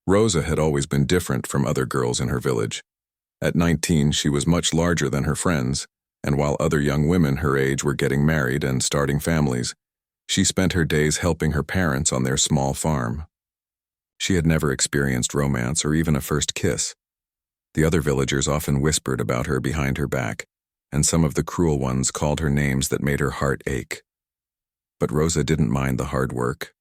Rosa had always been different from other girls in her village. At 19, she was much larger than her friends, and while other young women her age were getting married and starting families, she spent her days helping her parents on their small farm. She had never experienced romance or even a first kiss. The other villagers often whispered about her behind her back, and some of the cruel ones called her names that made her heart ache. But Rosa didn't mind the hard work.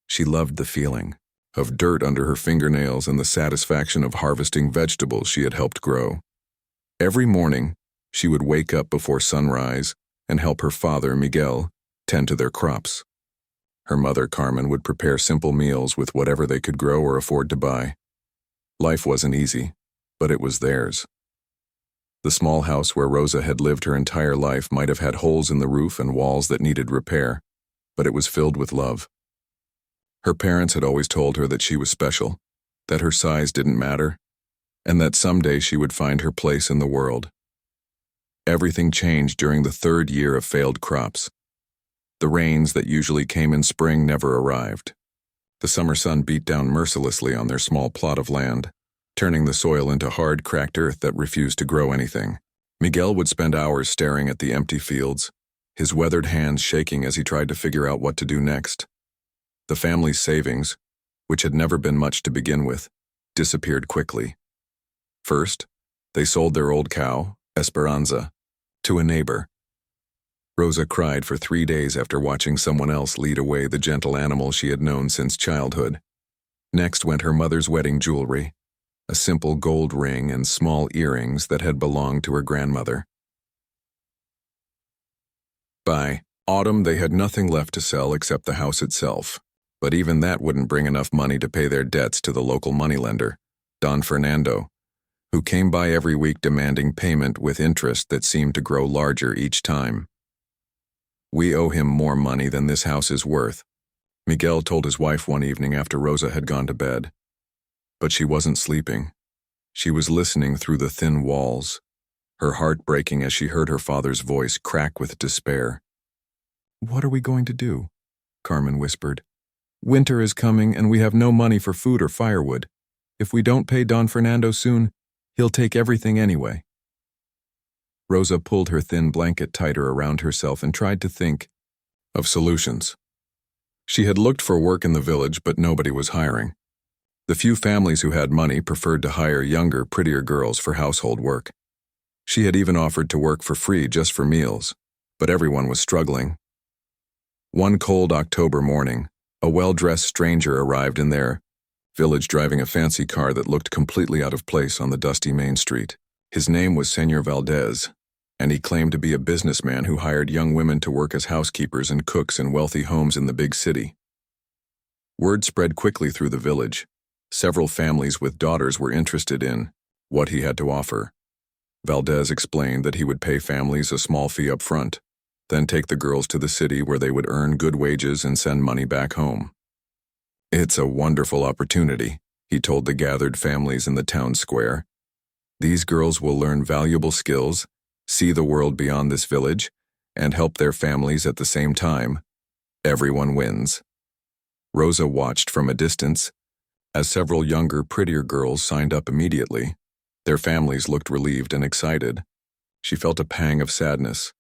She loved the feeling of dirt under her fingernails and the satisfaction of harvesting vegetables she had helped grow. Every morning, she would wake up before sunrise and help her father, Miguel, tend to their crops. Her mother, Carmen, would prepare simple meals with whatever they could grow or afford to buy. Life wasn't easy, but it was theirs. The small house where Rosa had lived her entire life might have had holes in the roof and walls that needed repair, but it was filled with love. Her parents had always told her that she was special, that her size didn't matter, and that someday she would find her place in the world. Everything changed during the third year of failed crops. The rains that usually came in spring never arrived. The summer sun beat down mercilessly on their small plot of land, turning the soil into hard, cracked earth that refused to grow anything. Miguel would spend hours staring at the empty fields, his weathered hands shaking as he tried to figure out what to do next. The family's savings, which had never been much to begin with, disappeared quickly. First, they sold their old cow, Esperanza, to a neighbor. Rosa cried for 3 days after watching someone else lead away the gentle animal she had known since childhood. Next went her mother's wedding jewelry, a simple gold ring and small earrings that had belonged to her grandmother. By autumn, they had nothing left to sell except the house itself, but even that wouldn't bring enough money to pay their debts to the local moneylender, Don Fernando, who came by every week demanding payment with interest that seemed to grow larger each time. "We owe him more money than this house is worth," Miguel told his wife one evening after Rosa had gone to bed. But she wasn't sleeping. She was listening through the thin walls, her heart breaking as she heard her father's voice crack with despair. "What are we going to do?" Carmen whispered. "Winter is coming and we have no money for food or firewood. If we don't pay Don Fernando soon, he'll take everything anyway." Rosa pulled her thin blanket tighter around herself and tried to think of solutions. She had looked for work in the village, but nobody was hiring. The few families who had money preferred to hire younger, prettier girls for household work. She had even offered to work for free just for meals, but everyone was struggling. One cold October morning, a well-dressed stranger arrived in their village driving a fancy car that looked completely out of place on the dusty main street. His name was Señor Valdez, and he claimed to be a businessman who hired young women to work as housekeepers and cooks in wealthy homes in the big city. Word spread quickly through the village. Several families with daughters were interested in what he had to offer. Valdez explained that he would pay families a small fee up front, then take the girls to the city where they would earn good wages and send money back home. "It's a wonderful opportunity," he told the gathered families in the town square. "These girls will learn valuable skills, see the world beyond this village, and help their families at the same time. Everyone wins." Rosa watched from a distance as several younger, prettier girls signed up immediately. Their families looked relieved and excited. She felt a pang of sadness,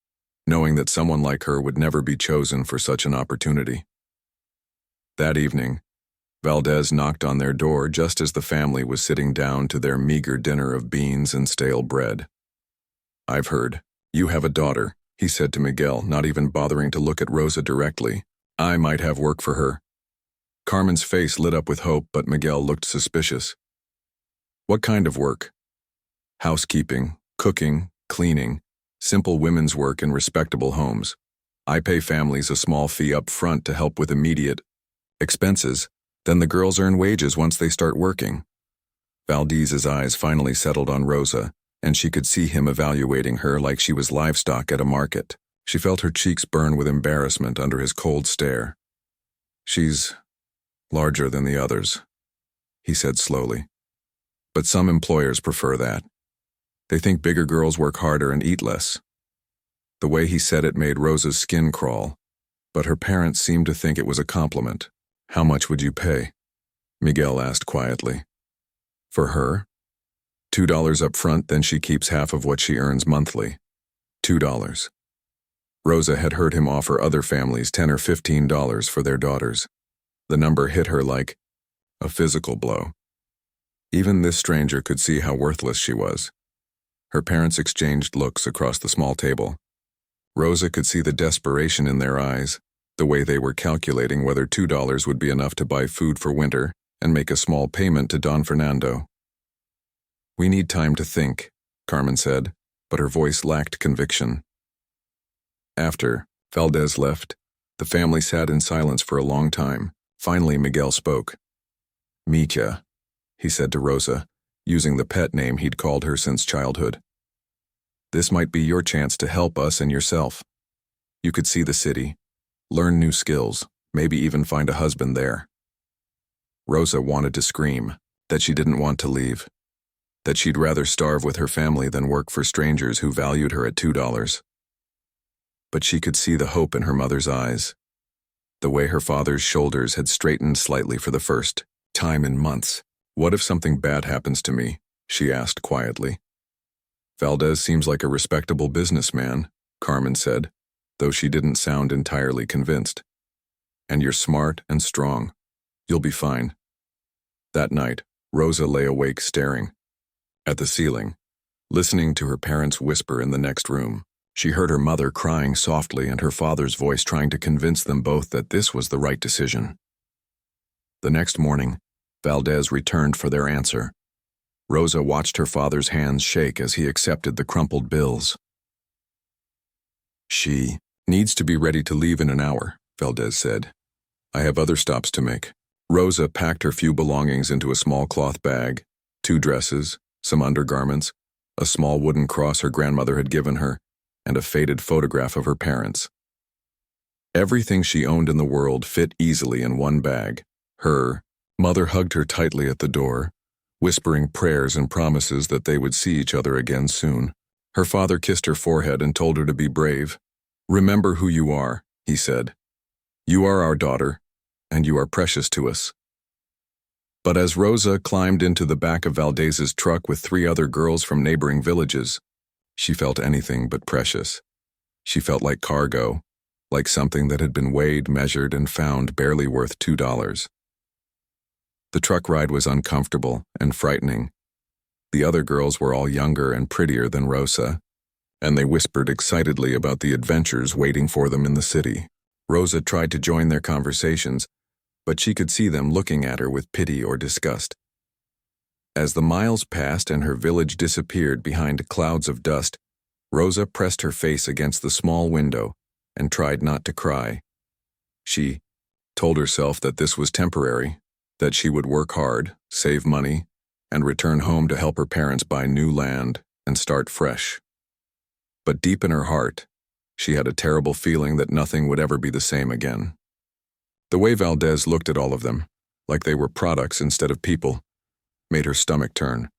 knowing that someone like her would never be chosen for such an opportunity. That evening, Valdez knocked on their door just as the family was sitting down to their meager dinner of beans and stale bread. "I've heard you have a daughter," he said to Miguel, not even bothering to look at Rosa directly. "I might have work for her." Carmen's face lit up with hope, but Miguel looked suspicious. "What kind of work?" "Housekeeping, cooking, cleaning, simple women's work in respectable homes. I pay families a small fee up front to help with immediate expenses. Then the girls earn wages once they start working." Valdez's eyes finally settled on Rosa, and she could see him evaluating her like she was livestock at a market. She felt her cheeks burn with embarrassment under his cold stare. "She's larger than the others," he said slowly. "But some employers prefer that. They think bigger girls work harder and eat less." The way he said it made Rosa's skin crawl, but her parents seemed to think it was a compliment. "How much would you pay?" Miguel asked quietly. For her, $2 up front, then she keeps half of what she earns monthly. $2. Rosa had heard him offer other families $10 or $15 for their daughters. The number hit her like a physical blow. Even this stranger could see how worthless she was. Her parents exchanged looks across the small table. Rosa could see the desperation in their eyes, the way they were calculating whether $2 would be enough to buy food for winter and make a small payment to Don Fernando. "We need time to think," Carmen said, but her voice lacked conviction. After Valdez left, the family sat in silence for a long time. Finally, Miguel spoke. "Mitya," he said to Rosa, using the pet name he'd called her since childhood. "This might be your chance to help us and yourself. You could see the city, learn new skills, maybe even find a husband there." Rosa wanted to scream, that she didn't want to leave, that she'd rather starve with her family than work for strangers who valued her at $2. But she could see the hope in her mother's eyes, the way her father's shoulders had straightened slightly for the first time in months. "What if something bad happens to me?" she asked quietly. "Valdez seems like a respectable businessman," Carmen said, though she didn't sound entirely convinced. "And you're smart and strong. You'll be fine." That night, Rosa lay awake staring at the ceiling, listening to her parents whisper in the next room. She heard her mother crying softly and her father's voice trying to convince them both that this was the right decision. The next morning, Valdez returned for their answer. Rosa watched her father's hands shake as he accepted the crumpled bills. "She needs to be ready to leave in an hour," Valdez said. "I have other stops to make." Rosa packed her few belongings into a small cloth bag, 2 dresses, some undergarments, a small wooden cross her grandmother had given her, and a faded photograph of her parents. Everything she owned in the world fit easily in one bag. Her mother hugged her tightly at the door, whispering prayers and promises that they would see each other again soon. Her father kissed her forehead and told her to be brave. "Remember who you are," he said. "You are our daughter, and you are precious to us." But as Rosa climbed into the back of Valdez's truck with 3 other girls from neighboring villages, she felt anything but precious. She felt like cargo, like something that had been weighed, measured, and found barely worth $2. The truck ride was uncomfortable and frightening. The other girls were all younger and prettier than Rosa, and they whispered excitedly about the adventures waiting for them in the city. Rosa tried to join their conversations, but she could see them looking at her with pity or disgust. As the miles passed and her village disappeared behind clouds of dust, Rosa pressed her face against the small window and tried not to cry. She told herself that this was temporary, that she would work hard, save money, and return home to help her parents buy new land and start fresh. But deep in her heart, she had a terrible feeling that nothing would ever be the same again. The way Valdez looked at all of them, like they were products instead of people, made her stomach turn.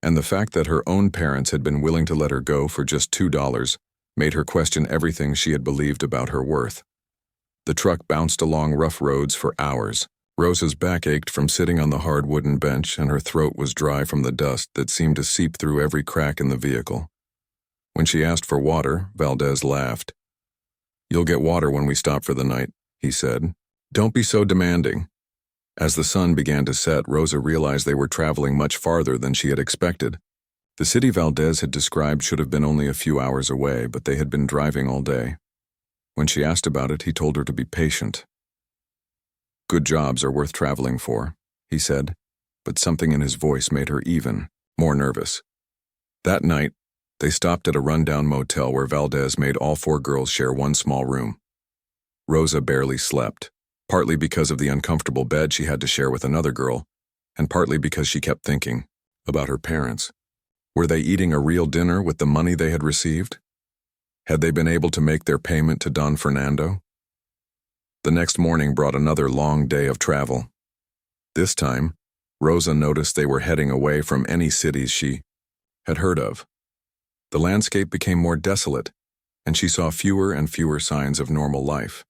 And the fact that her own parents had been willing to let her go for just $2 made her question everything she had believed about her worth. The truck bounced along rough roads for hours. Rosa's back ached from sitting on the hard wooden bench, and her throat was dry from the dust that seemed to seep through every crack in the vehicle. When she asked for water, Valdez laughed. "You'll get water when we stop for the night," he said. "Don't be so demanding." As the sun began to set, Rosa realized they were traveling much farther than she had expected. The city Valdez had described should have been only a few hours away, but they had been driving all day. When she asked about it, he told her to be patient. "Good jobs are worth traveling for," he said, but something in his voice made her even more nervous. That night, they stopped at a rundown motel where Valdez made all 4 girls share one small room. Rosa barely slept, partly because of the uncomfortable bed she had to share with another girl, and partly because she kept thinking about her parents. Were they eating a real dinner with the money they had received? Had they been able to make their payment to Don Fernando? The next morning brought another long day of travel. This time, Rosa noticed they were heading away from any cities she had heard of. The landscape became more desolate, and she saw fewer and fewer signs of normal life.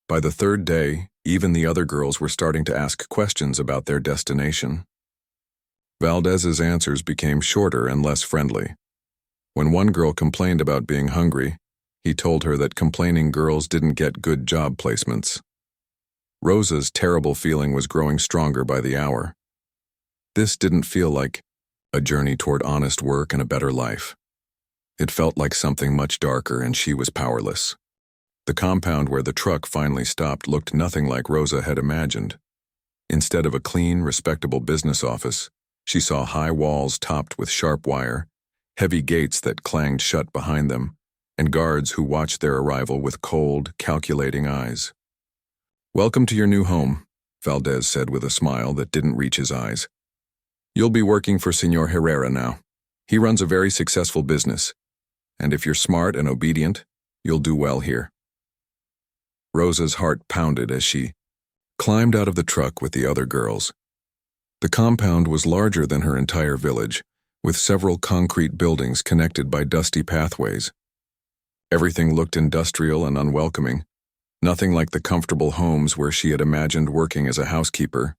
By the 3rd day, even the other girls were starting to ask questions about their destination. Valdez's answers became shorter and less friendly. When one girl complained about being hungry, he told her that complaining girls didn't get good job placements. Rosa's terrible feeling was growing stronger by the hour. This didn't feel like a journey toward honest work and a better life. It felt like something much darker, and she was powerless. The compound where the truck finally stopped looked nothing like Rosa had imagined. Instead of a clean, respectable business office, she saw high walls topped with sharp wire, heavy gates that clanged shut behind them, and guards who watched their arrival with cold, calculating eyes. "Welcome to your new home," Valdez said with a smile that didn't reach his eyes. "You'll be working for Señor Herrera now. He runs a very successful business, and if you're smart and obedient, you'll do well here." Rosa's heart pounded as she climbed out of the truck with the other girls. The compound was larger than her entire village, with several concrete buildings connected by dusty pathways. Everything looked industrial and unwelcoming, nothing like the comfortable homes where she had imagined working as a housekeeper.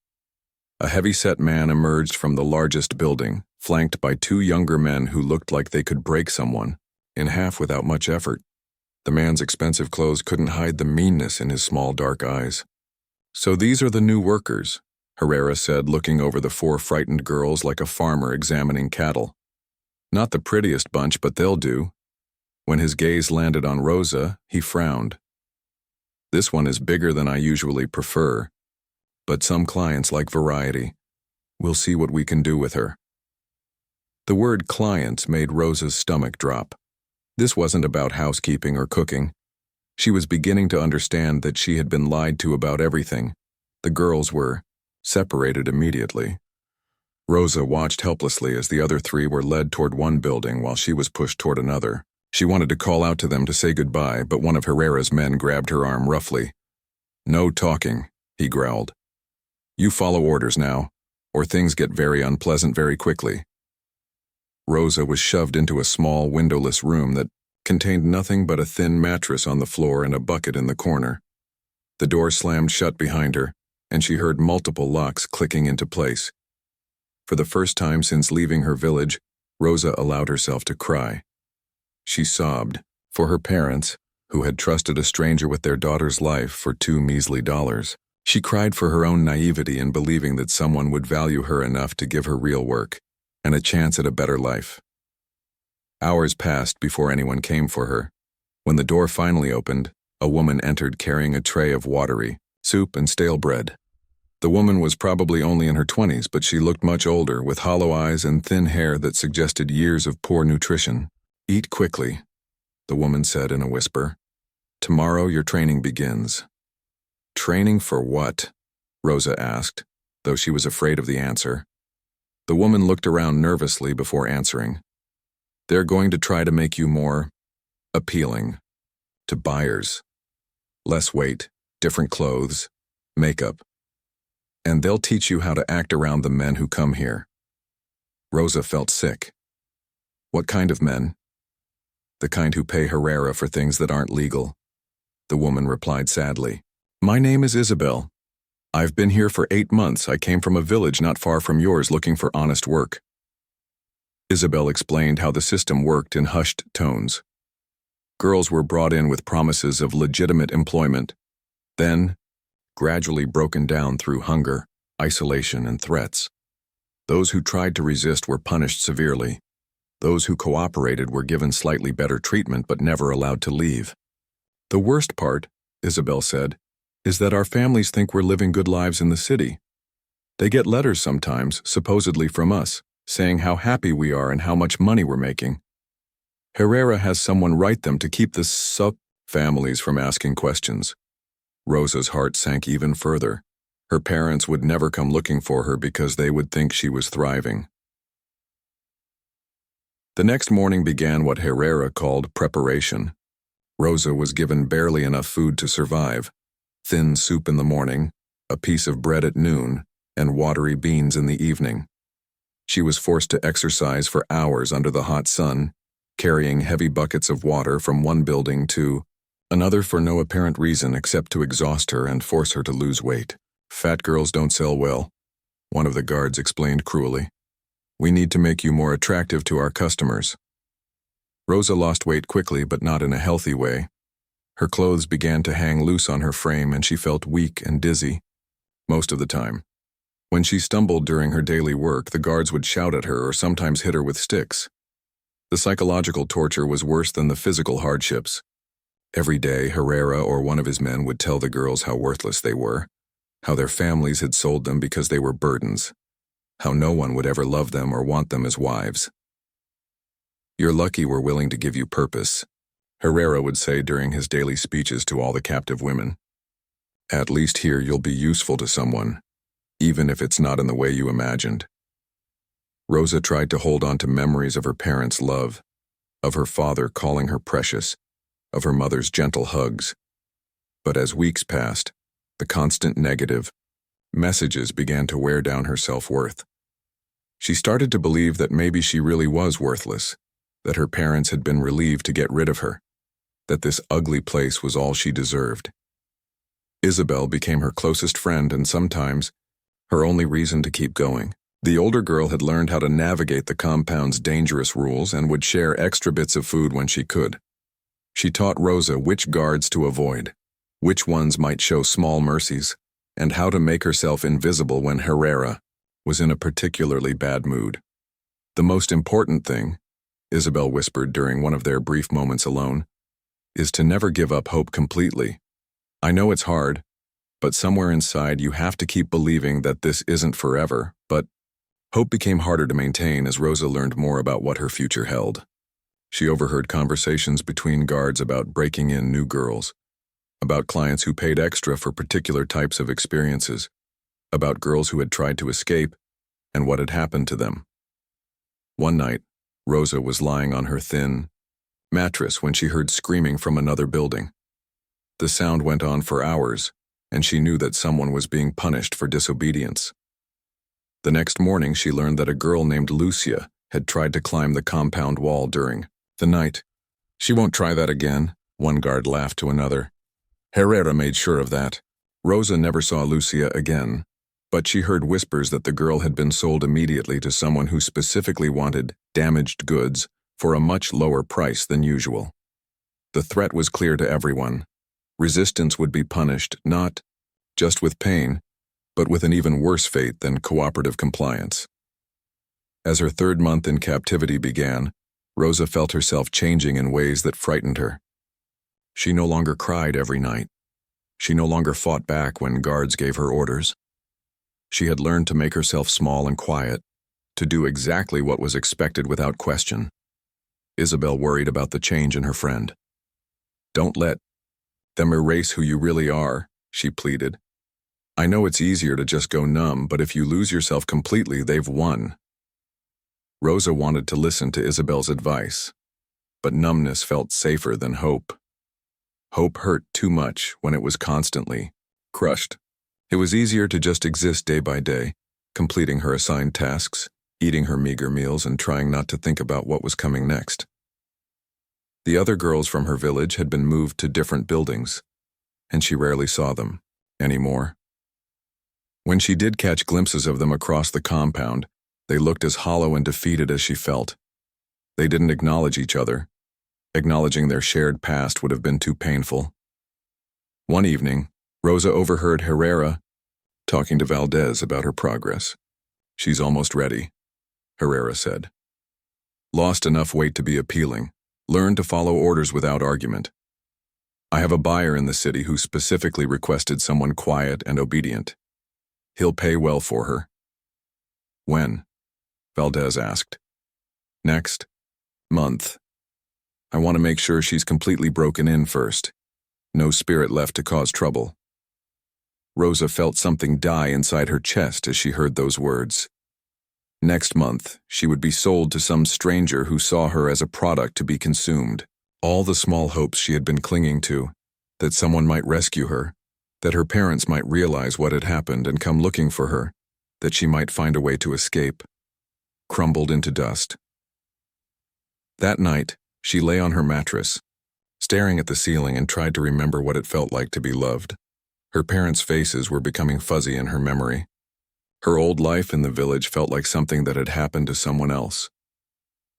A heavy-set man emerged from the largest building, flanked by two younger men who looked like they could break someone in half without much effort. The man's expensive clothes couldn't hide the meanness in his small dark eyes. "So these are the new workers," Herrera said, looking over the four frightened girls like a farmer examining cattle. "Not the prettiest bunch, but they'll do." When his gaze landed on Rosa, he frowned. "This one is bigger than I usually prefer, but some clients like variety. We'll see what we can do with her." The word clients made Rosa's stomach drop. This wasn't about housekeeping or cooking. She was beginning to understand that she had been lied to about everything. The girls were separated immediately. Rosa watched helplessly as the other three were led toward one building while she was pushed toward another. She wanted to call out to them to say goodbye, but one of Herrera's men grabbed her arm roughly. "No talking," he growled. "You follow orders now, or things get very unpleasant very quickly." Rosa was shoved into a small, windowless room that contained nothing but a thin mattress on the floor and a bucket in the corner. The door slammed shut behind her, and she heard multiple locks clicking into place. For the first time since leaving her village, Rosa allowed herself to cry. She sobbed for her parents, who had trusted a stranger with their daughter's life for $2 measly. She cried for her own naivety in believing that someone would value her enough to give her real work and a chance at a better life. Hours passed before anyone came for her. When the door finally opened, a woman entered carrying a tray of watery soup and stale bread. The woman was probably only in her 20s, but she looked much older, with hollow eyes and thin hair that suggested years of poor nutrition. "Eat quickly," the woman said in a whisper. "Tomorrow your training begins." "Training for what?" Rosa asked, though she was afraid of the answer. The woman looked around nervously before answering. "They're going to try to make you more appealing to buyers. Less weight, different clothes, makeup. And they'll teach you how to act around the men who come here." Rosa felt sick. "What kind of men?" "The kind who pay Herrera for things that aren't legal," the woman replied sadly. "My name is Isabel. I've been here for 8 months. I came from a village not far from yours looking for honest work." Isabel explained how the system worked in hushed tones. Girls were brought in with promises of legitimate employment, then gradually broken down through hunger, isolation, and threats. Those who tried to resist were punished severely. Those who cooperated were given slightly better treatment but never allowed to leave. "The worst part," Isabel said, "is that our families think we're living good lives in the city. They get letters sometimes, supposedly from us, saying how happy we are and how much money we're making. Herrera has someone write them to keep the families from asking questions." Rosa's heart sank even further. Her parents would never come looking for her because they would think she was thriving. The next morning began what Herrera called preparation. Rosa was given barely enough food to survive. Thin soup in the morning, a piece of bread at noon, and watery beans in the evening. She was forced to exercise for hours under the hot sun, carrying heavy buckets of water from one building to another for no apparent reason except to exhaust her and force her to lose weight. "Fat girls don't sell well," one of the guards explained cruelly. We need to make you more attractive to our customers. Rosa lost weight quickly, but not in a healthy way. Her clothes began to hang loose on her frame and she felt weak and dizzy, most of the time. When she stumbled during her daily work, the guards would shout at her or sometimes hit her with sticks. The psychological torture was worse than the physical hardships. Every day, Herrera or one of his men would tell the girls how worthless they were, how their families had sold them because they were burdens, how no one would ever love them or want them as wives. "You're lucky we're willing to give you purpose," Herrera would say during his daily speeches to all the captive women. "At least here you'll be useful to someone, even if it's not in the way you imagined." Rosa tried to hold on to memories of her parents' love, of her father calling her precious, of her mother's gentle hugs. But as weeks passed, the constant negative messages began to wear down her self-worth. She started to believe that maybe she really was worthless, that her parents had been relieved to get rid of her, that this ugly place was all she deserved. Isabel became her closest friend and sometimes her only reason to keep going. The older girl had learned how to navigate the compound's dangerous rules and would share extra bits of food when she could. She taught Rosa which guards to avoid, which ones might show small mercies, and how to make herself invisible when Herrera was in a particularly bad mood. "The most important thing," Isabel whispered during one of their brief moments alone, "is to never give up hope completely. I know it's hard, but somewhere inside you have to keep believing that this isn't forever." But hope became harder to maintain as Rosa learned more about what her future held. She overheard conversations between guards about breaking in new girls, about clients who paid extra for particular types of experiences, about girls who had tried to escape, and what had happened to them. One night, Rosa was lying on her thin mattress when she heard screaming from another building. The sound went on for hours, and she knew that someone was being punished for disobedience. The next morning, she learned that a girl named Lucia had tried to climb the compound wall during the night. "She won't try that again," one guard laughed to another. Herrera made sure of that. Rosa never saw Lucia again, but she heard whispers that the girl had been sold immediately to someone who specifically wanted damaged goods for a much lower price than usual. The threat was clear to everyone. Resistance would be punished, not just with pain, but with an even worse fate than cooperative compliance. As her third month in captivity began, Rosa felt herself changing in ways that frightened her. She no longer cried every night. She no longer fought back when guards gave her orders. She had learned to make herself small and quiet, to do exactly what was expected without question. Isabel worried about the change in her friend. "Don't let them erase who you really are," she pleaded. "I know it's easier to just go numb, but if you lose yourself completely, they've won." Rosa wanted to listen to Isabel's advice, but numbness felt safer than hope. Hope hurt too much when it was constantly crushed. It was easier to just exist day by day, completing her assigned tasks, eating her meager meals, and trying not to think about what was coming next. The other girls from her village had been moved to different buildings, and she rarely saw them anymore. When she did catch glimpses of them across the compound, they looked as hollow and defeated as she felt. They didn't acknowledge each other. Acknowledging their shared past would have been too painful. One evening, Rosa overheard Herrera talking to Valdez about her progress. "She's almost ready," Herrera said. "Lost enough weight to be appealing. Learned to follow orders without argument. I have a buyer in the city who specifically requested someone quiet and obedient. He'll pay well for her." "When?" Valdez asked. "Next month. I want to make sure she's completely broken in first. No spirit left to cause trouble." Rosa felt something die inside her chest as she heard those words. Next month, she would be sold to some stranger who saw her as a product to be consumed. All the small hopes she had been clinging to, that someone might rescue her, that her parents might realize what had happened and come looking for her, that she might find a way to escape, crumbled into dust. That night, she lay on her mattress, staring at the ceiling and tried to remember what it felt like to be loved. Her parents' faces were becoming fuzzy in her memory. Her old life in the village felt like something that had happened to someone else.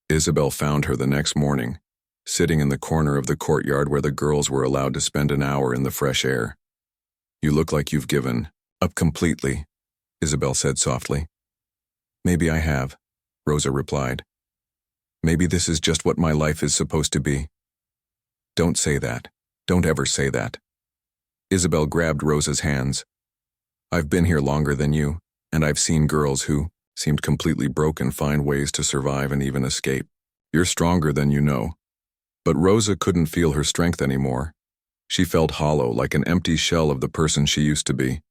Isabel found her the next morning, sitting in the corner of the courtyard where the girls were allowed to spend an hour in the fresh air. "You look like you've given up completely," Isabel said softly. "Maybe I have," Rosa replied. "Maybe this is just what my life is supposed to be." "Don't say that. Don't ever say that." Isabel grabbed Rosa's hands. "I've been here longer than you, and I've seen girls who seemed completely broken find ways to survive and even escape. You're stronger than you know." But Rosa couldn't feel her strength anymore. She felt hollow, like an empty shell of the person she used to be.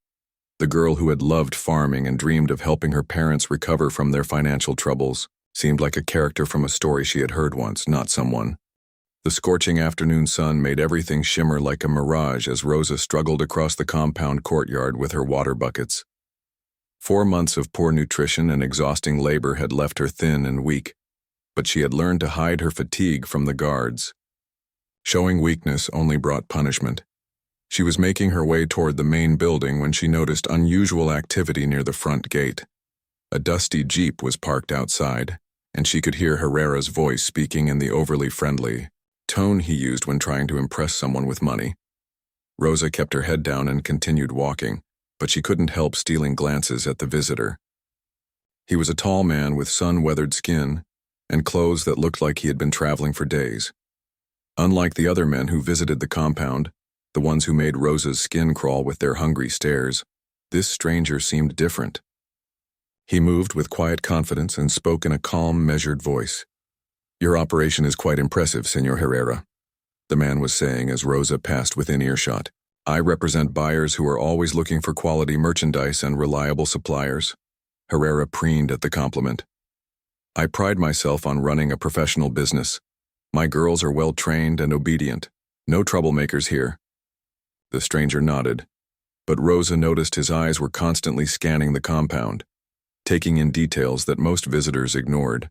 The girl who had loved farming and dreamed of helping her parents recover from their financial troubles seemed like a character from a story she had heard once, not someone. The scorching afternoon sun made everything shimmer like a mirage as Rosa struggled across the compound courtyard with her water buckets. 4 months of poor nutrition and exhausting labor had left her thin and weak, but she had learned to hide her fatigue from the guards. Showing weakness only brought punishment. She was making her way toward the main building when she noticed unusual activity near the front gate. A dusty Jeep was parked outside, and she could hear Herrera's voice speaking in the overly friendly tone he used when trying to impress someone with money. Rosa kept her head down and continued walking, but she couldn't help stealing glances at the visitor. He was a tall man with sun-weathered skin and clothes that looked like he had been traveling for days. Unlike the other men who visited the compound, the ones who made Rosa's skin crawl with their hungry stares, this stranger seemed different. He moved with quiet confidence and spoke in a calm, measured voice. "Your operation is quite impressive, Señor Herrera," the man was saying as Rosa passed within earshot. "I represent buyers who are always looking for quality merchandise and reliable suppliers." Herrera preened at the compliment. "I pride myself on running a professional business. My girls are well-trained and obedient. No troublemakers here." The stranger nodded, but Rosa noticed his eyes were constantly scanning the compound, taking in details that most visitors ignored.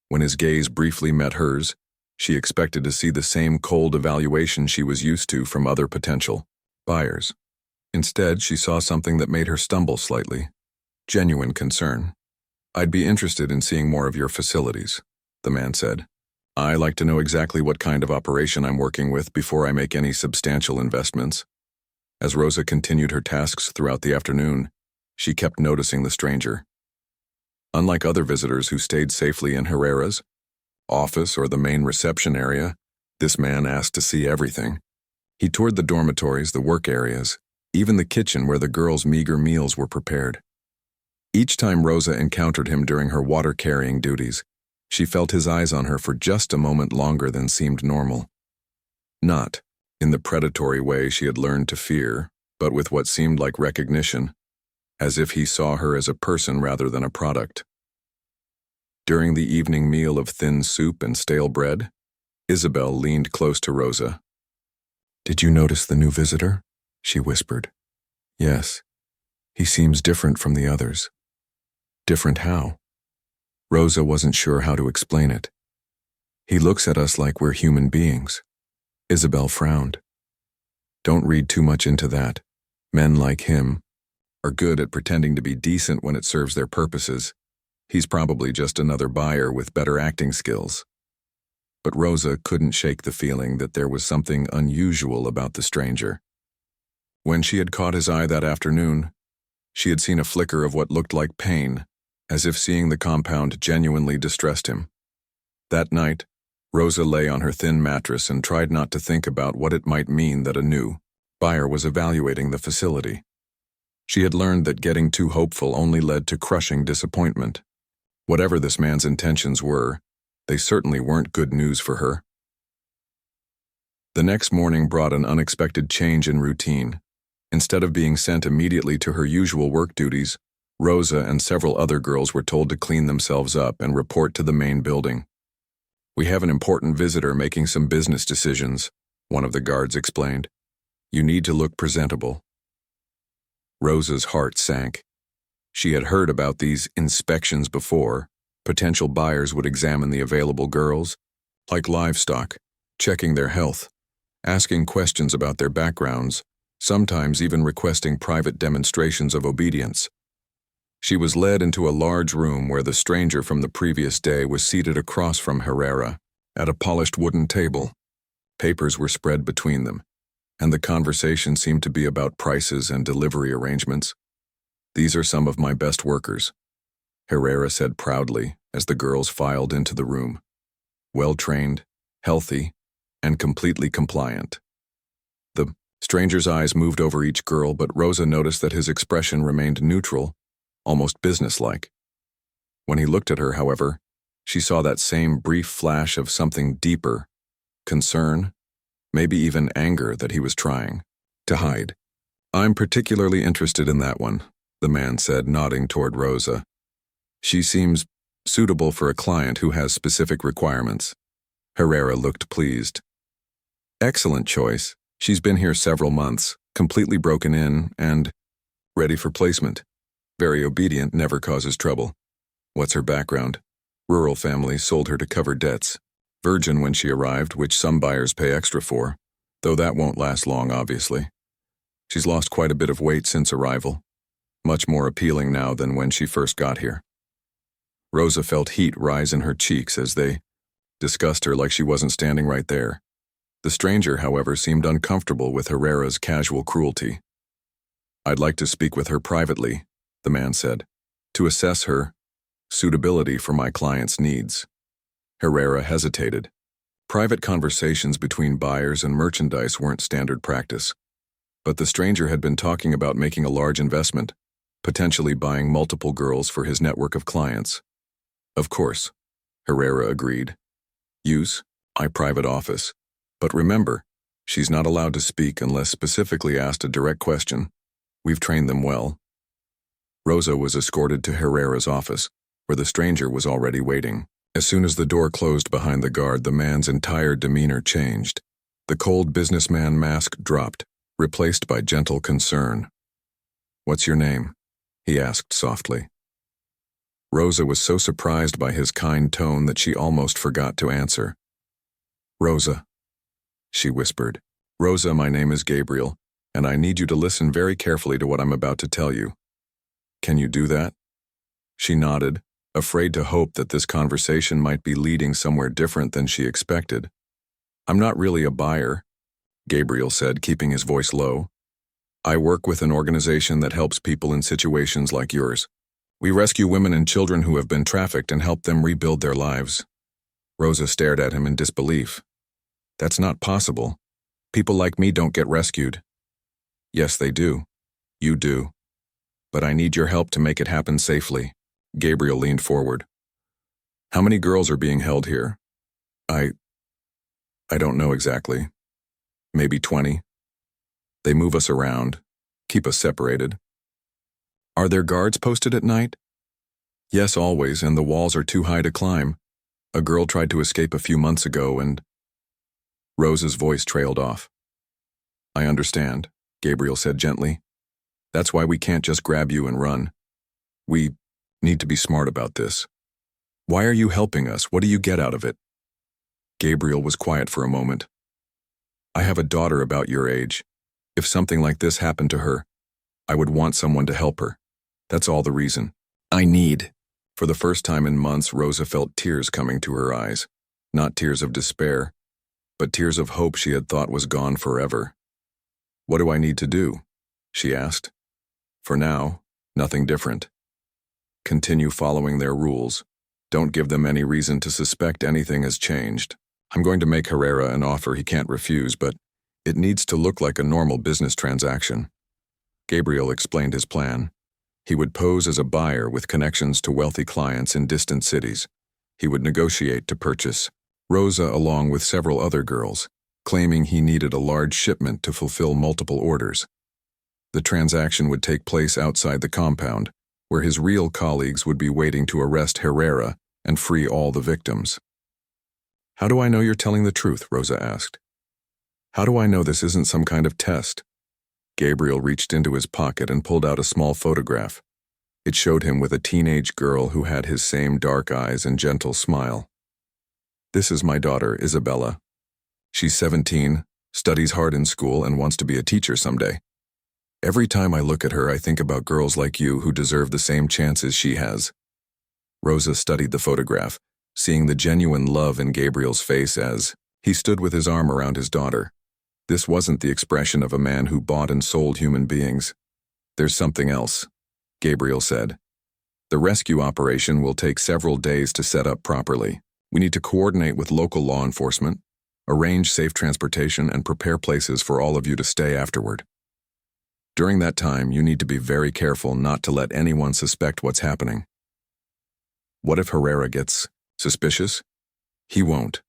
When his gaze briefly met hers, she expected to see the same cold evaluation she was used to from other potential buyers. Instead, she saw something that made her stumble slightly. Genuine concern. "I'd be interested in seeing more of your facilities," the man said. "I like to know exactly what kind of operation I'm working with before I make any substantial investments." As Rosa continued her tasks throughout the afternoon, she kept noticing the stranger. Unlike other visitors who stayed safely in Herrera's office or the main reception area, this man asked to see everything. He toured the dormitories, the work areas, even the kitchen where the girls' meager meals were prepared. Each time Rosa encountered him during her water-carrying duties, she felt his eyes on her for just a moment longer than seemed normal. Not in the predatory way she had learned to fear, but with what seemed like recognition, as if he saw her as a person rather than a product. During the evening meal of thin soup and stale bread, Isabel leaned close to Rosa. "Did you notice the new visitor?" she whispered. "Yes. He seems different from the others." "Different how?" Rosa wasn't sure how to explain it. "He looks at us like we're human beings." Isabel frowned. "Don't read too much into that. Men like him are good at pretending to be decent when it serves their purposes. He's probably just another buyer with better acting skills." But Rosa couldn't shake the feeling that there was something unusual about the stranger. When she had caught his eye that afternoon, she had seen a flicker of what looked like pain, as if seeing the compound genuinely distressed him. That night, Rosa lay on her thin mattress and tried not to think about what it might mean that a new buyer was evaluating the facility. She had learned that getting too hopeful only led to crushing disappointment. Whatever this man's intentions were, they certainly weren't good news for her. The next morning brought an unexpected change in routine. Instead of being sent immediately to her usual work duties, Rosa and several other girls were told to clean themselves up and report to the main building. "We have an important visitor making some business decisions," one of the guards explained. "You need to look presentable." Rosa's heart sank. She had heard about these inspections before. Potential buyers would examine the available girls, like livestock, checking their health, asking questions about their backgrounds, sometimes even requesting private demonstrations of obedience. She was led into a large room where the stranger from the previous day was seated across from Herrera, at a polished wooden table. Papers were spread between them, and the conversation seemed to be about prices and delivery arrangements. "These are some of my best workers," Herrera said proudly as the girls filed into the room. "Well-trained, healthy, and completely compliant." The stranger's eyes moved over each girl, but Rosa noticed that his expression remained neutral, almost businesslike. When he looked at her, however, she saw that same brief flash of something deeper, concern, maybe even anger that he was trying to hide. "I'm particularly interested in that one," the man said, nodding toward Rosa. "She seems suitable for a client who has specific requirements." Herrera looked pleased. "Excellent choice. She's been here several months, completely broken in, and ready for placement. Very obedient, never causes trouble. What's her background? Rural family, sold her to cover debts. Virgin when she arrived, which some buyers pay extra for, though that won't last long, obviously. She's lost quite a bit of weight since arrival. Much more appealing now than when she first got here." Rosa felt heat rise in her cheeks as they discussed her like she wasn't standing right there. The stranger, however, seemed uncomfortable with Herrera's casual cruelty. "I'd like to speak with her privately," the man said, "to assess her suitability for my client's needs." Herrera hesitated. Private conversations between buyers and merchandise weren't standard practice. But the stranger had been talking about making a large investment, potentially buying multiple girls for his network of clients. "Of course," Herrera agreed. "Use my private office. But remember, she's not allowed to speak unless specifically asked a direct question. We've trained them well." Rosa was escorted to Herrera's office, where the stranger was already waiting. As soon as the door closed behind the guard, the man's entire demeanor changed. The cold businessman mask dropped, replaced by gentle concern. "What's your name?" he asked softly. Rosa was so surprised by his kind tone that she almost forgot to answer. "Rosa," she whispered. "Rosa, my name is Gabriel, and I need you to listen very carefully to what I'm about to tell you. Can you do that?" She nodded, afraid to hope that this conversation might be leading somewhere different than she expected. "I'm not really a buyer," Gabriel said, keeping his voice low. "I work with an organization that helps people in situations like yours. We rescue women and children who have been trafficked and help them rebuild their lives." Rosa stared at him in disbelief. "That's not possible. People like me don't get rescued." "Yes, they do. You do. But I need your help to make it happen safely." Gabriel leaned forward. "How many girls are being held here?" I don't know exactly. Maybe 20. They move us around, keep us separated." "Are there guards posted at night?" "Yes, always, and the walls are too high to climb. A girl tried to escape a few months ago and—" Rosa's voice trailed off. "I understand," Gabriel said gently. "That's why we can't just grab you and run. We need to be smart about this. Why are you helping us? What do you get out of it?" Gabriel was quiet for a moment. "I have a daughter about your age. If something like this happened to her, I would want someone to help her. That's all the reason. I need." For the first time in months, Rosa felt tears coming to her eyes. Not tears of despair, but tears of hope she had thought was gone forever. "What do I need to do?" she asked. "For now, nothing different. Continue following their rules. Don't give them any reason to suspect anything has changed. I'm going to make Herrera an offer he can't refuse, but it needs to look like a normal business transaction." Gabriel explained his plan. He would pose as a buyer with connections to wealthy clients in distant cities. He would negotiate to purchase Rosa along with several other girls, claiming he needed a large shipment to fulfill multiple orders. The transaction would take place outside the compound, where his real colleagues would be waiting to arrest Herrera and free all the victims. "How do I know you're telling the truth?" Rosa asked. "How do I know this isn't some kind of test?" Gabriel reached into his pocket and pulled out a small photograph. It showed him with a teenage girl who had his same dark eyes and gentle smile. "This is my daughter, Isabella. She's 17, studies hard in school, and wants to be a teacher someday." Every time I look at her, I think about girls like you who deserve the same chances she has. Rosa studied the photograph, seeing the genuine love in Gabriel's face as he stood with his arm around his daughter. This wasn't the expression of a man who bought and sold human beings. There's something else, Gabriel said. The rescue operation will take several days to set up properly. We need to coordinate with local law enforcement, arrange safe transportation, and prepare places for all of you to stay afterward. During that time, you need to be very careful not to let anyone suspect what's happening. What if Herrera gets suspicious? He won't.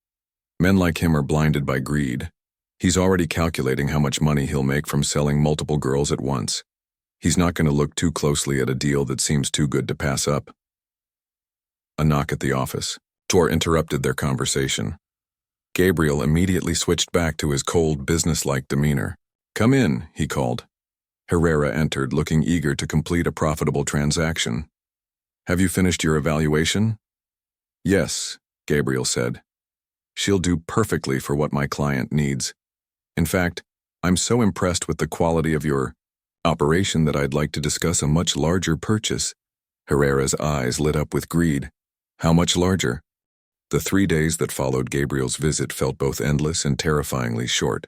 Men like him are blinded by greed. He's already calculating how much money he'll make from selling multiple girls at once. He's not going to look too closely at a deal that seems too good to pass up. A knock at the office. Tor interrupted their conversation. Gabriel immediately switched back to his cold, businesslike demeanor. "Come in," he called. Herrera entered, looking eager to complete a profitable transaction. "Have you finished your evaluation?" "Yes," Gabriel said. "She'll do perfectly for what my client needs. In fact, I'm so impressed with the quality of your operation that I'd like to discuss a much larger purchase." Herrera's eyes lit up with greed. "How much larger?" The 3 days that followed Gabriel's visit felt both endless and terrifyingly short.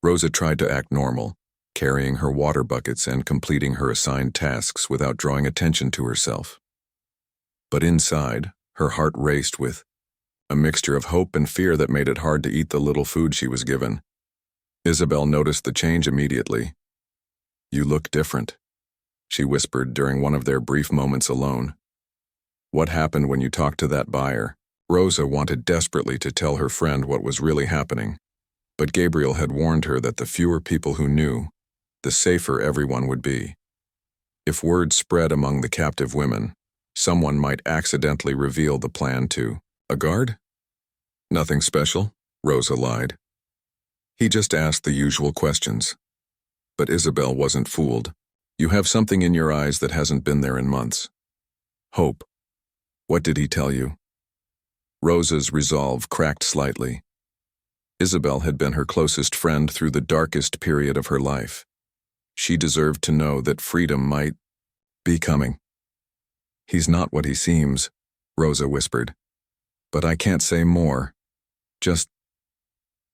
Rosa tried to act normal, carrying her water buckets and completing her assigned tasks without drawing attention to herself. But inside, her heart raced with a mixture of hope and fear that made it hard to eat the little food she was given. Isabel noticed the change immediately. "You look different," she whispered during one of their brief moments alone. "What happened when you talked to that buyer?" Rosa wanted desperately to tell her friend what was really happening, but Gabriel had warned her that the fewer people who knew, the safer everyone would be. If word spread among the captive women, someone might accidentally reveal the plan to a guard? "Nothing special," Rosa lied. "He just asked the usual questions." But Isabel wasn't fooled. "You have something in your eyes that hasn't been there in months. Hope. What did he tell you?" Rosa's resolve cracked slightly. Isabel had been her closest friend through the darkest period of her life. She deserved to know that freedom might be coming. "He's not what he seems," Rosa whispered. "But I can't say more. Just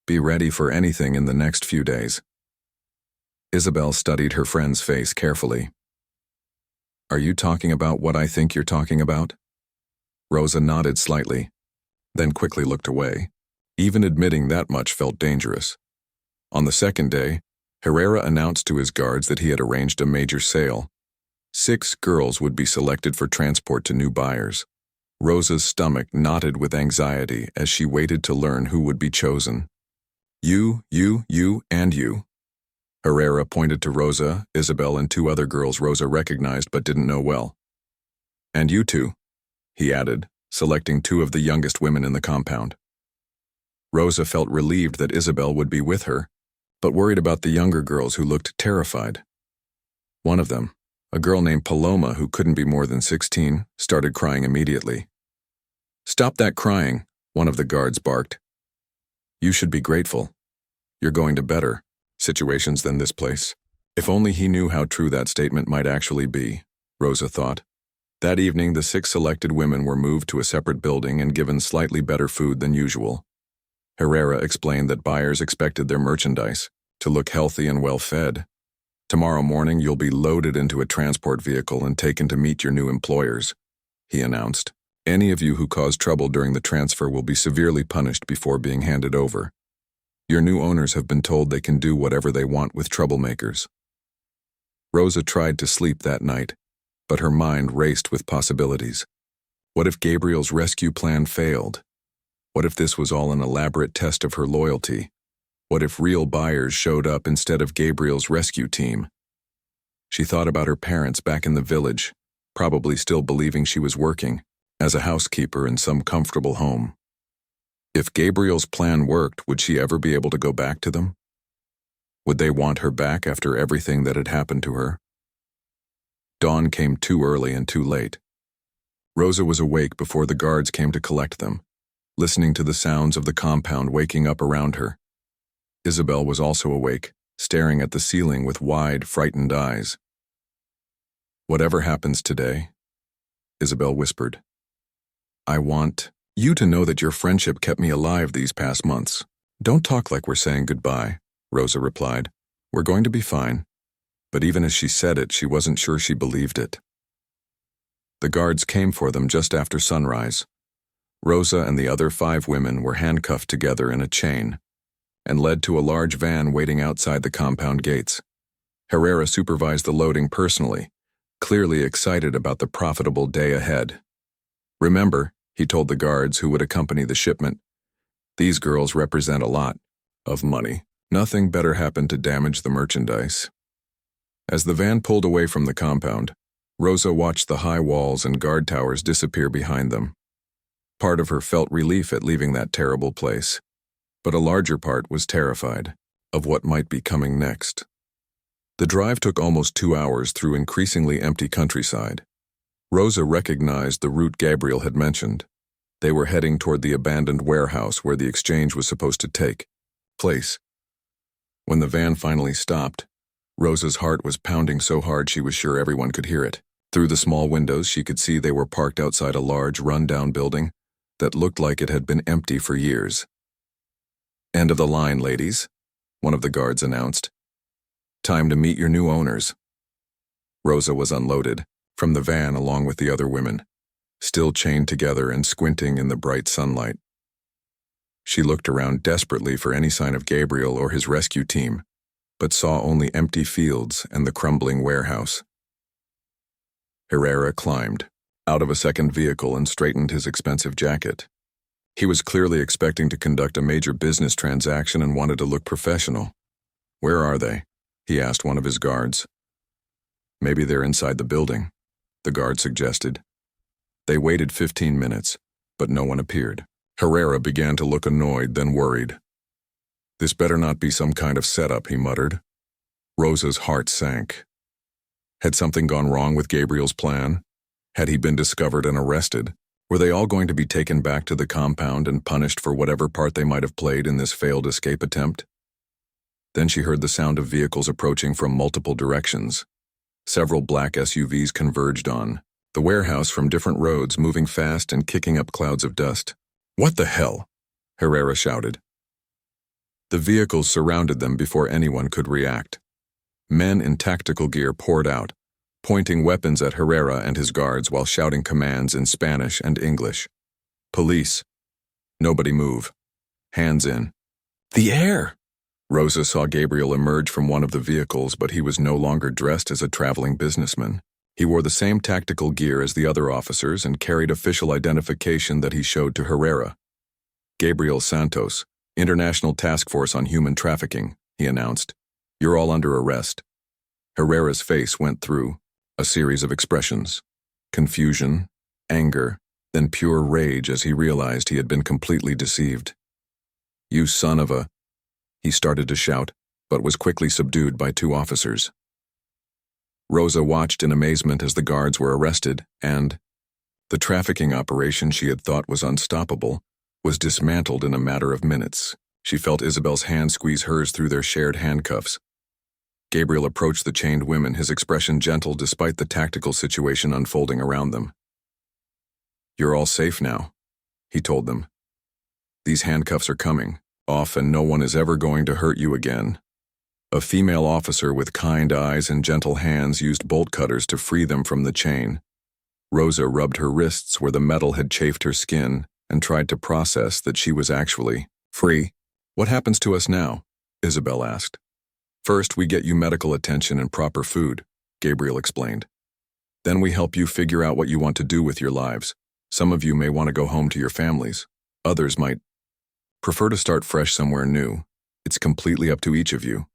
be ready for anything in the next few days." Isabel studied her friend's face carefully. "Are you talking about what I think you're talking about?" Rosa nodded slightly, then quickly looked away. Even admitting that much felt dangerous. On the second day, Herrera announced to his guards that he had arranged a major sale. 6 girls would be selected for transport to new buyers. Rosa's stomach knotted with anxiety as she waited to learn who would be chosen. You, and you." Herrera pointed to Rosa, Isabel, and 2 other girls Rosa recognized but didn't know well. "And you 2, he added, selecting 2 of the youngest women in the compound. Rosa felt relieved that Isabel would be with her, but worried about the younger girls who looked terrified. One of them, a girl named Paloma who couldn't be more than 16, started crying immediately. "Stop that crying," one of the guards barked. "You should be grateful. You're going to better situations than this place." If only he knew how true that statement might actually be, Rosa thought. That evening, the 6 selected women were moved to a separate building and given slightly better food than usual. Herrera explained that buyers expected their merchandise to look healthy and well-fed. "Tomorrow morning, you'll be loaded into a transport vehicle and taken to meet your new employers," he announced. "Any of you who cause trouble during the transfer will be severely punished before being handed over. Your new owners have been told they can do whatever they want with troublemakers." Rosa tried to sleep that night, but her mind raced with possibilities. What if Gabriel's rescue plan failed? What if this was all an elaborate test of her loyalty? What if real buyers showed up instead of Gabriel's rescue team? She thought about her parents back in the village, probably still believing she was working as a housekeeper in some comfortable home. If Gabriel's plan worked, would she ever be able to go back to them? Would they want her back after everything that had happened to her? Dawn came too early and too late. Rosa was awake before the guards came to collect them, listening to the sounds of the compound waking up around her. Isabel was also awake, staring at the ceiling with wide, frightened eyes. "Whatever happens today," Isabel whispered, "I want you to know that your friendship kept me alive these past months." "Don't talk like we're saying goodbye," Rosa replied. "We're going to be fine." But even as she said it, she wasn't sure she believed it. The guards came for them just after sunrise. Rosa and the other 5 women were handcuffed together in a chain and led to a large van waiting outside the compound gates. Herrera supervised the loading personally, clearly excited about the profitable day ahead. "Remember," he told the guards who would accompany the shipment, "these girls represent a lot of money. Nothing better happened to damage the merchandise." As the van pulled away from the compound, Rosa watched the high walls and guard towers disappear behind them. Part of her felt relief at leaving that terrible place, but a larger part was terrified of what might be coming next. The drive took almost 2 hours through increasingly empty countryside. Rosa recognized the route Gabriel had mentioned. They were heading toward the abandoned warehouse where the exchange was supposed to take place. When the van finally stopped, Rosa's heart was pounding so hard she was sure everyone could hear it. Through the small windows, she could see they were parked outside a large, run-down building that looked like it had been empty for years. "End of the line, ladies," one of the guards announced. "Time to meet your new owners." Rosa was unloaded from the van along with the other women, still chained together and squinting in the bright sunlight. She looked around desperately for any sign of Gabriel or his rescue team, but saw only empty fields and the crumbling warehouse. Herrera climbed out of a second vehicle and straightened his expensive jacket. He was clearly expecting to conduct a major business transaction and wanted to look professional. "Where are they?" he asked one of his guards. "Maybe they're inside the building," the guard suggested. They waited 15 minutes, but no one appeared. Herrera began to look annoyed, then worried. "This better not be some kind of setup," he muttered. Rosa's heart sank. Had something gone wrong with Gabriel's plan? Had he been discovered and arrested? Were they all going to be taken back to the compound and punished for whatever part they might have played in this failed escape attempt? Then she heard the sound of vehicles approaching from multiple directions. Several black SUVs converged on the warehouse from different roads, moving fast and kicking up clouds of dust. "What the hell?" Herrera shouted. The vehicles surrounded them before anyone could react. Men in tactical gear poured out, pointing weapons at Herrera and his guards while shouting commands in Spanish and English. "Police. Nobody move. Hands in." "The air!" Rosa saw Gabriel emerge from one of the vehicles, but he was no longer dressed as a traveling businessman. He wore the same tactical gear as the other officers and carried official identification that he showed to Herrera. "Gabriel Santos, International Task Force on Human Trafficking," he announced. "You're all under arrest." Herrera's face went through a series of expressions: confusion, anger, then pure rage as he realized he had been completely deceived. "You son of a..." he started to shout, but was quickly subdued by 2 officers. Rosa watched in amazement as the guards were arrested, and the trafficking operation she had thought was unstoppable was dismantled in a matter of minutes. She felt Isabel's hand squeeze hers through their shared handcuffs. Gabriel approached the chained women, his expression gentle despite the tactical situation unfolding around them. "You're all safe now," he told them. "These handcuffs are coming off and no one is ever going to hurt you again." A female officer with kind eyes and gentle hands used bolt cutters to free them from the chain. Rosa rubbed her wrists where the metal had chafed her skin and tried to process that she was actually free. "What happens to us now?" Isabel asked. "First, we get you medical attention and proper food," Gabriel explained. "Then we help you figure out what you want to do with your lives. Some of you may want to go home to your families. Others might prefer to start fresh somewhere new. It's completely up to each of you."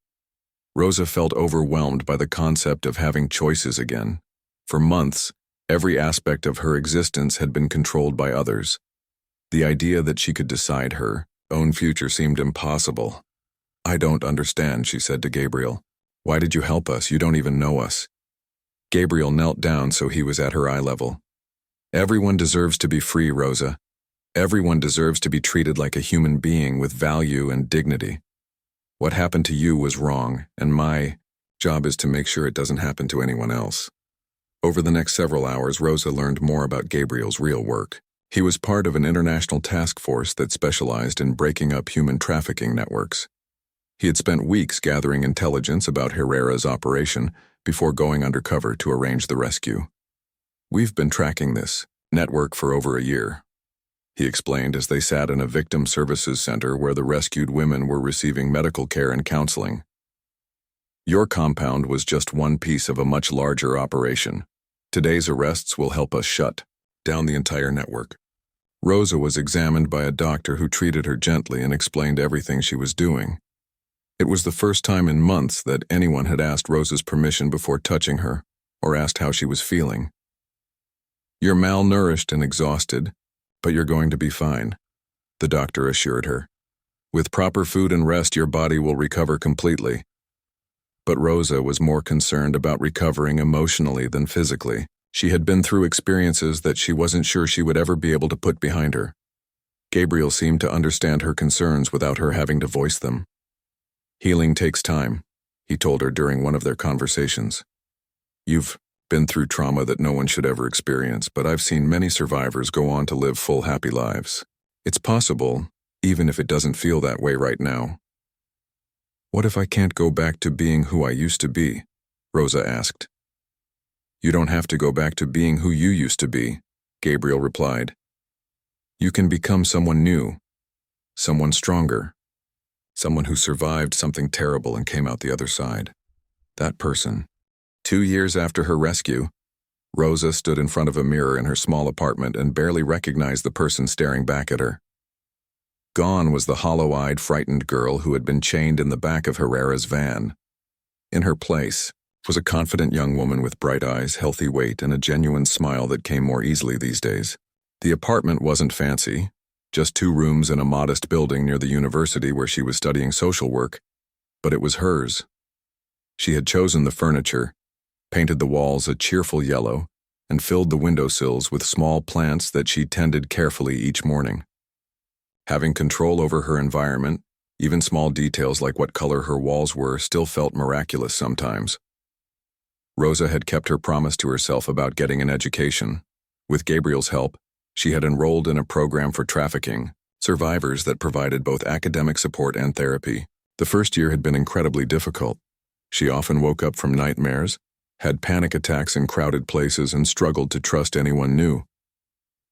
Rosa felt overwhelmed by the concept of having choices again. For months, every aspect of her existence had been controlled by others. The idea that she could decide her own future seemed impossible. "I don't understand," she said to Gabriel. "Why did you help us? You don't even know us." Gabriel knelt down so he was at her eye level. "Everyone deserves to be free, Rosa. Everyone deserves to be treated like a human being with value and dignity. What happened to you was wrong, and my job is to make sure it doesn't happen to anyone else. Over the next several hours, Rosa learned more about Gabriel's real work. He was part of an international task force that specialized in breaking up human trafficking networks. He had spent weeks gathering intelligence about Herrera's operation before going undercover to arrange the rescue. "We've been tracking this network for over a year," he explained as they sat in a victim services center where the rescued women were receiving medical care and counseling. "Your compound was just one piece of a much larger operation. Today's arrests will help us shut down the entire network." Rosa was examined by a doctor who treated her gently and explained everything she was doing. It was the first time in months that anyone had asked Rosa's permission before touching her or asked how she was feeling. "You're malnourished and exhausted, but you're going to be fine," the doctor assured her. "With proper food and rest, your body will recover completely." But Rosa was more concerned about recovering emotionally than physically. She had been through experiences that she wasn't sure she would ever be able to put behind her. Gabriel seemed to understand her concerns without her having to voice them. "Healing takes time," he told her during one of their conversations. "You've been through trauma that no one should ever experience, but I've seen many survivors go on to live full, happy lives. It's possible, even if it doesn't feel that way right now." "What if I can't go back to being who I used to be?" Rosa asked. "You don't have to go back to being who you used to be," Gabriel replied. "You can become someone new, someone stronger, someone who survived something terrible and came out the other side. That person." 2 years after her rescue, Rosa stood in front of a mirror in her small apartment and barely recognized the person staring back at her. Gone was the hollow-eyed, frightened girl who had been chained in the back of Herrera's van. In her place was a confident young woman with bright eyes, healthy weight, and a genuine smile that came more easily these days. The apartment wasn't fancy, just 2 rooms in a modest building near the university where she was studying social work, but it was hers. She had chosen the furniture, painted the walls a cheerful yellow, and filled the windowsills with small plants that she tended carefully each morning. Having control over her environment, even small details like what color her walls were still felt miraculous sometimes. Rosa had kept her promise to herself about getting an education. With Gabriel's help, she had enrolled in a program for trafficking survivors that provided both academic support and therapy. The first year had been incredibly difficult. She often woke up from nightmares, had panic attacks in crowded places, and struggled to trust anyone new.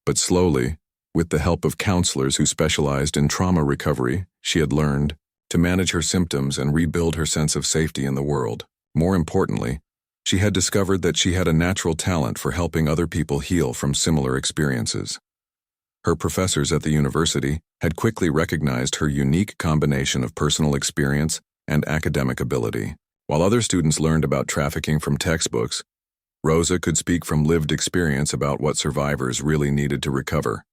But slowly, with the help of counselors who specialized in trauma recovery, she had learned to manage her symptoms and rebuild her sense of safety in the world. More importantly, she had discovered that she had a natural talent for helping other people heal from similar experiences. Her professors at the university had quickly recognized her unique combination of personal experience and academic ability. While other students learned about trafficking from textbooks, Rosa could speak from lived experience about what survivors really needed to recover.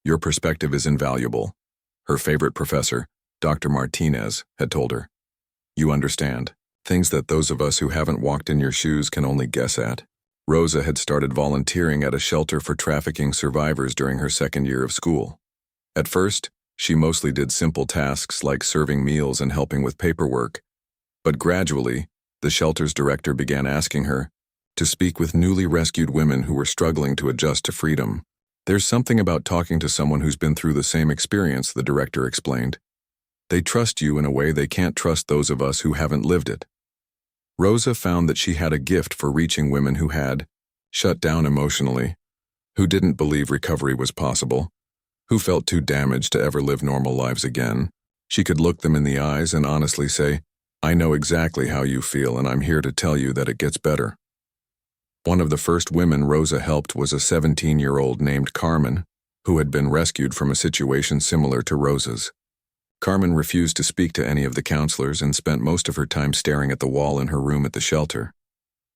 "Your perspective is invaluable," her favorite professor, Dr. Martinez, had told her. "You understand things that those of us who haven't walked in your shoes can only guess at." Rosa had started volunteering at a shelter for trafficking survivors during her second year of school. At first, she mostly did simple tasks like serving meals and helping with paperwork, but gradually, the shelter's director began asking her to speak with newly rescued women who were struggling to adjust to freedom. "There's something about talking to someone who's been through the same experience," the director explained. "They trust you in a way they can't trust those of us who haven't lived it." Rosa found that she had a gift for reaching women who had shut down emotionally, who didn't believe recovery was possible, who felt too damaged to ever live normal lives again. She could look them in the eyes and honestly say, "I know exactly how you feel, and I'm here to tell you that it gets better." One of the first women Rosa helped was a 17-year-old named Carmen, who had been rescued from a situation similar to Rosa's. Carmen refused to speak to any of the counselors and spent most of her time staring at the wall in her room at the shelter.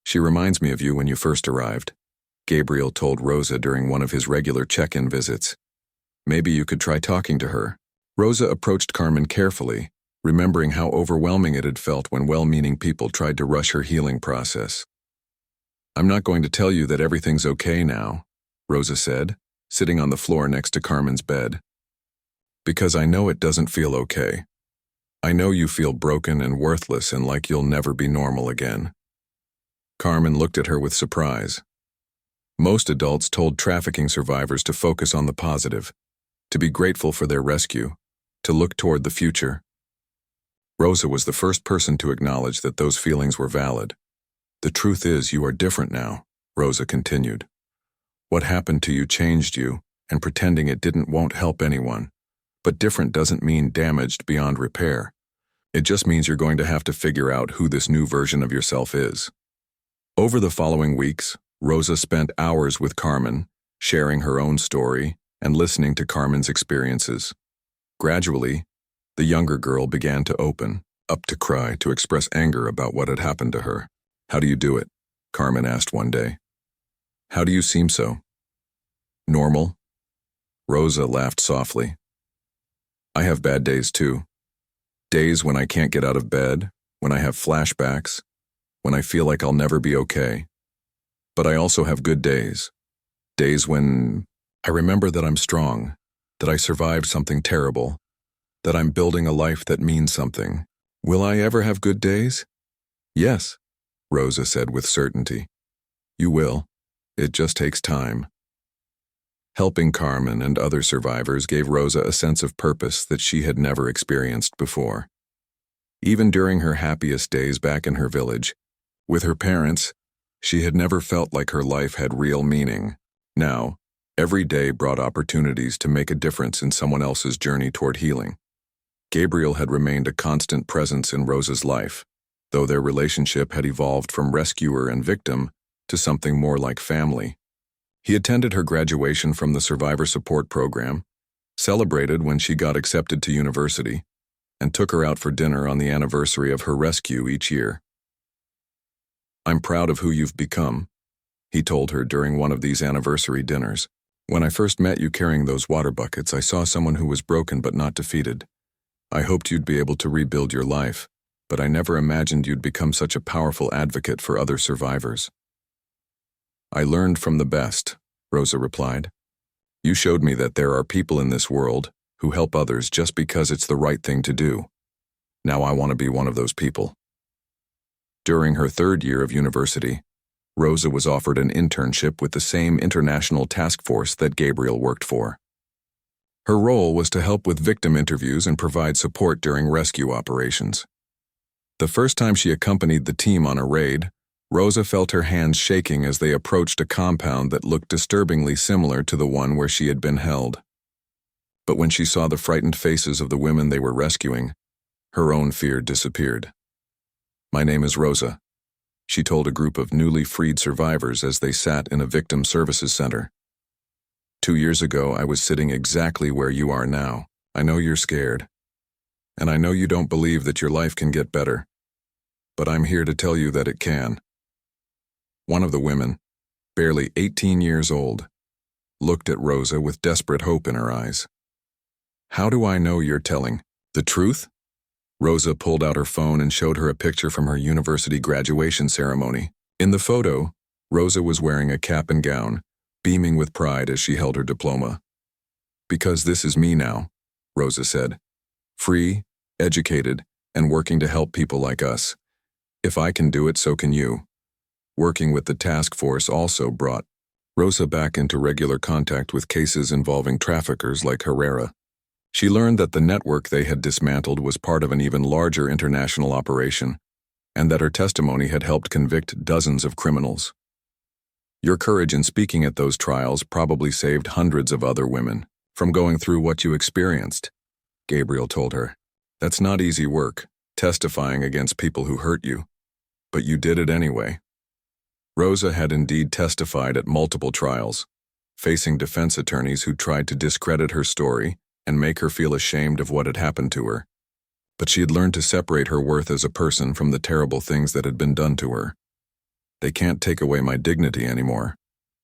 "She reminds me of you when you first arrived," Gabriel told Rosa during one of his regular check-in visits. "Maybe you could try talking to her." Rosa approached Carmen carefully, remembering how overwhelming it had felt when well-meaning people tried to rush her healing process. "I'm not going to tell you that everything's okay now," Rosa said, sitting on the floor next to Carmen's bed. "Because I know it doesn't feel okay. I know you feel broken and worthless and like you'll never be normal again. Carmen looked at her with surprise. Most adults told trafficking survivors to focus on the positive, to be grateful for their rescue, to look toward the future. Rosa was the first person to acknowledge that those feelings were valid. The truth is, you are different now, Rosa continued. What happened to you changed you, and pretending it didn't won't help anyone. But different doesn't mean damaged beyond repair. It just means you're going to have to figure out who this new version of yourself is. Over the following weeks, Rosa spent hours with Carmen, sharing her own story and listening to Carmen's experiences. Gradually, the younger girl began to open up, to cry, to express anger about what had happened to her. How do you do it? Carmen asked one day. How do you seem so? Normal? Rosa laughed softly. I have bad days too. Days when I can't get out of bed, when I have flashbacks, when I feel like I'll never be okay. But I also have good days. Days when I remember that I'm strong, that I survived something terrible, that I'm building a life that means something. Will I ever have good days? Yes, Rosa said with certainty. You will. It just takes time. Helping Carmen and other survivors gave Rosa a sense of purpose that she had never experienced before. Even during her happiest days back in her village, with her parents, she had never felt like her life had real meaning. Now, every day brought opportunities to make a difference in someone else's journey toward healing. Gabriel had remained a constant presence in Rosa's life, though their relationship had evolved from rescuer and victim to something more like family. He attended her graduation from the Survivor Support Program, celebrated when she got accepted to university, and took her out for dinner on the anniversary of her rescue each year. I'm proud of who you've become, he told her during one of these anniversary dinners. When I first met you carrying those water buckets, I saw someone who was broken but not defeated. I hoped you'd be able to rebuild your life, but I never imagined you'd become such a powerful advocate for other survivors. I learned from the best, Rosa replied. You showed me that there are people in this world who help others just because it's the right thing to do. Now I want to be one of those people. During her third year of university, Rosa was offered an internship with the same international task force that Gabriel worked for. Her role was to help with victim interviews and provide support during rescue operations. The first time she accompanied the team on a raid, Rosa felt her hands shaking as they approached a compound that looked disturbingly similar to the one where she had been held. But when she saw the frightened faces of the women they were rescuing, her own fear disappeared. My name is Rosa, she told a group of newly freed survivors as they sat in a victim services center. 2 years ago, I was sitting exactly where you are now. I know you're scared. And I know you don't believe that your life can get better. But I'm here to tell you that it can. One of the women, barely 18 years old, looked at Rosa with desperate hope in her eyes. How do I know you're telling the truth? Rosa pulled out her phone and showed her a picture from her university graduation ceremony. In the photo, Rosa was wearing a cap and gown, beaming with pride as she held her diploma. Because this is me now, Rosa said. Free, educated, and working to help people like us. If I can do it, so can you. Working with the task force also brought Rosa back into regular contact with cases involving traffickers like Herrera. She learned that the network they had dismantled was part of an even larger international operation, and that her testimony had helped convict dozens of criminals. Your courage in speaking at those trials probably saved hundreds of other women from going through what you experienced, Gabriel told her. That's not easy work, testifying against people who hurt you, but you did it anyway. Rosa had indeed testified at multiple trials, facing defense attorneys who tried to discredit her story and make her feel ashamed of what had happened to her. But she had learned to separate her worth as a person from the terrible things that had been done to her. They can't take away my dignity anymore,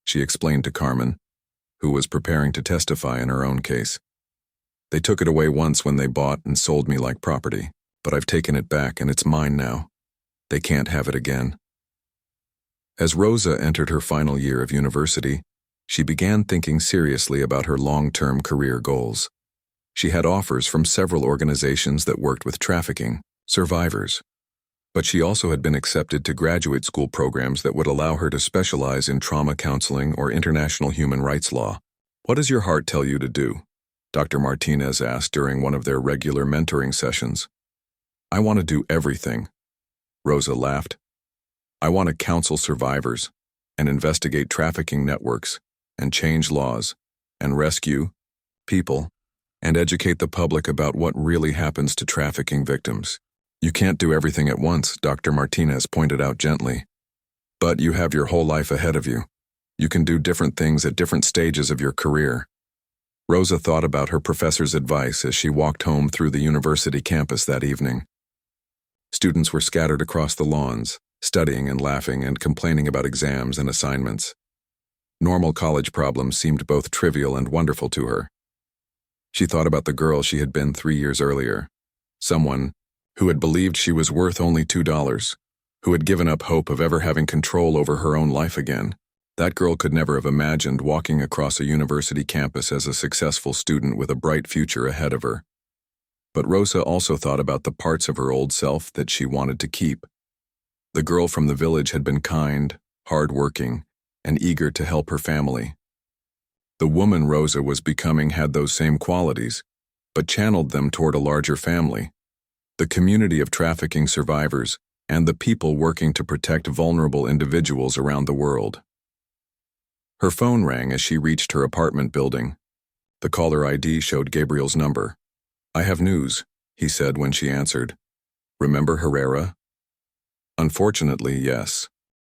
she explained to Carmen, who was preparing to testify in her own case. They took it away once when they bought and sold me like property, but I've taken it back and it's mine now. They can't have it again. As Rosa entered her final year of university, she began thinking seriously about her long-term career goals. She had offers from several organizations that worked with trafficking survivors. But she also had been accepted to graduate school programs that would allow her to specialize in trauma counseling or international human rights law. "What does your heart tell you to do?" Dr. Martinez asked during one of their regular mentoring sessions. "I want to do everything," Rosa laughed. "I want to counsel survivors and investigate trafficking networks and change laws and rescue people and educate the public about what really happens to trafficking victims." "You can't do everything at once," Dr. Martinez pointed out gently. "But you have your whole life ahead of you. You can do different things at different stages of your career." Rosa thought about her professor's advice as she walked home through the university campus that evening. Students were scattered across the lawns, studying and laughing and complaining about exams and assignments. Normal college problems seemed both trivial and wonderful to her. She thought about the girl she had been 3 years earlier, someone who had believed she was worth only $2, who had given up hope of ever having control over her own life again. That girl could never have imagined walking across a university campus as a successful student with a bright future ahead of her. But Rosa also thought about the parts of her old self that she wanted to keep. The girl from the village had been kind, hard-working, and eager to help her family. The woman Rosa was becoming had those same qualities, but channeled them toward a larger family, the community of trafficking survivors, and the people working to protect vulnerable individuals around the world. Her phone rang as she reached her apartment building. The caller ID showed Gabriel's number. "I have news," he said when she answered. "Remember Herrera?" "Unfortunately, yes.